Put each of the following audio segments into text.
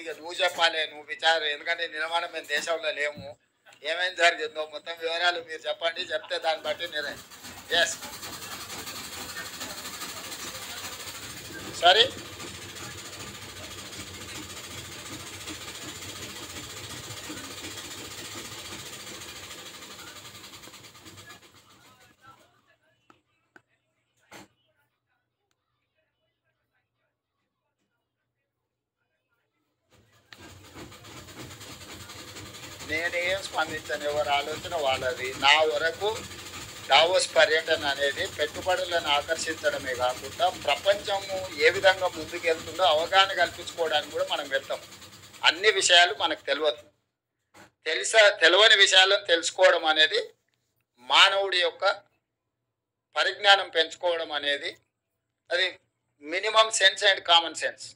ఇక నువ్వు చెప్పాలి, నువ్వు విచారం. ఎందుకంటే నిర్మాణం మేము దేశంలో లేము, ఏమేమి జరిగిందో మొత్తం వివరాలు మీరు చెప్పండి. చెప్తే దాన్ని బట్టి నిర్ణయం. ఎస్ సారీ నేనేం స్పందించను, ఎవరు ఆలోచన వాళ్ళది. నా వరకు దావోస్ పర్యటన అనేది పెట్టుబడులను ఆకర్షించడమే కాకుండా ప్రపంచము ఏ విధంగా ముందుకెళ్తుందో అవగాహన కల్పించుకోవడానికి కూడా మనం వెళ్తాం. అన్ని విషయాలు మనకు తెలియదు, తెలియని విషయాలను తెలుసుకోవడం అనేది మానవుడి యొక్క పరిజ్ఞానం పెంచుకోవడం అనేది అది minimum sense and common sense.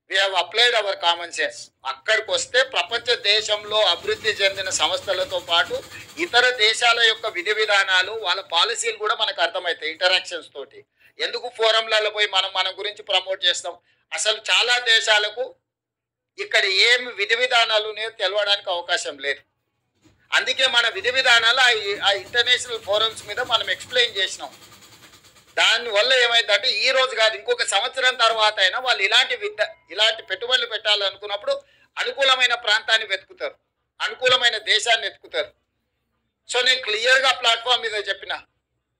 We have applied our common sense. అక్కడికి వస్తే ప్రపంచ దేశంలో అభివృద్ధి చెందిన సంస్థలతో పాటు ఇతర దేశాల యొక్క విధి విధానాలు, వాళ్ళ పాలసీలు కూడా మనకు అర్థమవుతాయి ఇంటరాక్షన్స్ తోటి. ఎందుకు ఫోరంలలో పోయి మన గురించి ప్రమోట్ చేస్తాం? అసలు చాలా దేశాలకు ఇక్కడ ఏమి విధి విధానాలు తెలవడానికి అవకాశం లేదు. అందుకే మన విధి విధానాలు ఆ ఇంటర్నేషనల్ ఫోరమ్స్ మీద మనం ఎక్స్ప్లెయిన్ చేసినాం. దానివల్ల ఏమైందంటే ఈ రోజు కాదు, ఇంకొక సంవత్సరం తర్వాత అయినా వాళ్ళు ఇలాంటి పెట్టుబడులు పెట్టాలనుకున్నప్పుడు అనుకూలమైన ప్రాంతాన్ని వెతుకుతారు, అనుకూలమైన దేశాన్ని వెతుకుతారు. సో నేను క్లియర్గా ప్లాట్ఫామ్ మీద చెప్పిన,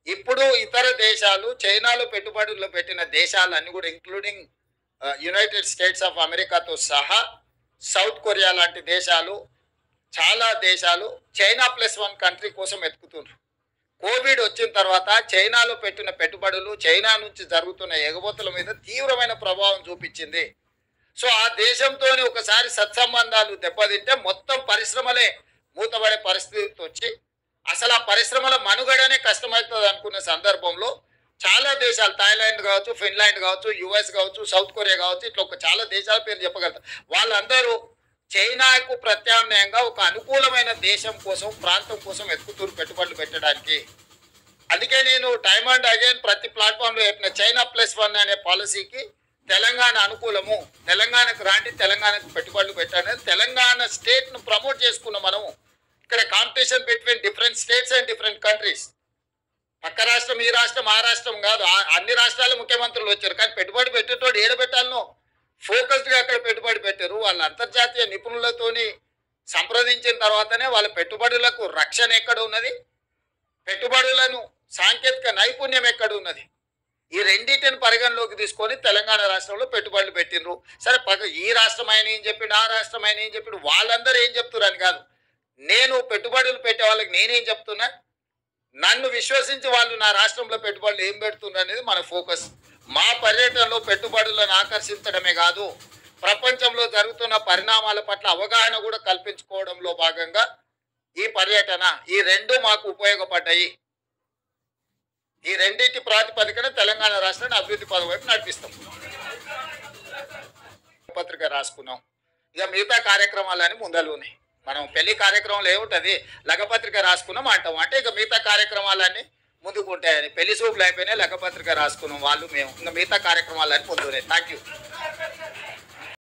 ఇప్పుడు ఇతర దేశాలు చైనాలో పెట్టుబడులు పెట్టిన దేశాలన్నీ కూడా ఇంక్లూడింగ్ యునైటెడ్ స్టేట్స్ ఆఫ్ అమెరికాతో సహా సౌత్ కొరియా లాంటి దేశాలు, చాలా దేశాలు చైనా +1 కంట్రీ కోసం వెతుకుతున్నారు. కోవిడ్ వచ్చిన తర్వాత చైనాలో పెట్టిన పెట్టుబడులు చైనా నుంచి జరుగుతున్న ఎగబోతుల మీద తీవ్రమైన ప్రభావం చూపించింది. సో ఆ దేశంతో ఒకసారి సత్సంబంధాలు దెబ్బతింటే మొత్తం పరిశ్రమలే మూతపడే పరిస్థితి వచ్చి అసలు ఆ పరిశ్రమల మనుగడనే కష్టమవుతుంది అనుకున్న సందర్భంలో చాలా దేశాలు, థాయిలాండ్ కావచ్చు, ఫిన్లాండ్ కావచ్చు, యుఎస్ కావచ్చు, సౌత్ కొరియా కావచ్చు, ఇట్లా ఒక చాలా దేశాల పేరు చెప్పగలుగుతారు. వాళ్ళందరూ చైనాకు ప్రత్యామ్నాయంగా ఒక అనుకూలమైన దేశం కోసం, ప్రాంతం కోసం వెతుకుతూరు పెట్టుబడులు పెట్టడానికి. అందుకే నేను టైమ్ అండ్ అగైన్ ప్రతి ప్లాట్ఫామ్లో చెప్పిన చైనా +1 అనే పాలసీకి తెలంగాణ అనుకూలము, తెలంగాణకు రాండి, తెలంగాణకు పెట్టుబడులు పెట్టాలని తెలంగాణ స్టేట్ను ప్రమోట్ చేసుకున్నాం. మనము ఇక్కడ competition between different states and different countries. పక్క రాష్ట్రం, ఈ రాష్ట్రం, ఆ రాష్ట్రం కాదు, అన్ని రాష్ట్రాల ముఖ్యమంత్రులు వచ్చారు. కానీ పెట్టుబడి పెట్టేటోడు ఏడబెట్టాలను ఫోకస్డ్గా అక్కడ పెట్టుబడి పెట్టారు. వాళ్ళ అంతర్జాతీయ నిపుణులతోని సంప్రదించిన తర్వాతనే వాళ్ళ పెట్టుబడులకు రక్షణ ఎక్కడ ఉన్నది, పెట్టుబడులను సాంకేతిక నైపుణ్యం ఎక్కడ ఉన్నది, ఈ రెండింటిని పరిగణలోకి తీసుకొని తెలంగాణ రాష్ట్రంలో పెట్టుబడులు పెట్టినరు. సరే ఈ రాష్ట్రం ఆయన ఏం చెప్పిండు, ఆ రాష్ట్రం ఆయన ఏం చెప్పిండు, వాళ్ళందరూ ఏం చెప్తున్నారు కాదు, నేను పెట్టుబడులు పెట్టే వాళ్ళకి నేనేం చెప్తున్నా, నన్ను విశ్వసించి వాళ్ళు నా రాష్ట్రంలో పెట్టుబడులు ఏం పెడుతున్నారు అనేది మన ఫోకస్. మా పర్యటనలో పెట్టుబడులను ఆకర్షించడమే కాదు, ప్రపంచంలో జరుగుతున్న పరిణామాల పట్ల అవగాహన కూడా కల్పించుకోవడంలో భాగంగా ఈ పర్యటన, ఈ రెండు మాకు ఉపయోగపడ్డాయి. ఈ రెండింటి ప్రాతిపదికన తెలంగాణ రాష్ట్రాన్ని అభివృద్ధి పదం వైపు నడిపిస్తాం. పత్రిక రాసుకున్నాం. ఇక మిగతా కార్యక్రమాలని ముందలున్నాయి. మనం పెళ్లి కార్యక్రమంలో ఏముంటుంది, లగపత్రిక రాసుకున్నాం అంటాం. అంటే ఇక మిగతా కార్యక్రమాలన్నీ ముందుకు ఉంటాయని. పెళ్లి సూపులు అయిపోయినాయి, లగపత్రిక రాసుకున్నాం వాళ్ళు మేము. ఇంకా మిగతా కార్యక్రమాలన్నీ ముందున్నాయి. Thank you.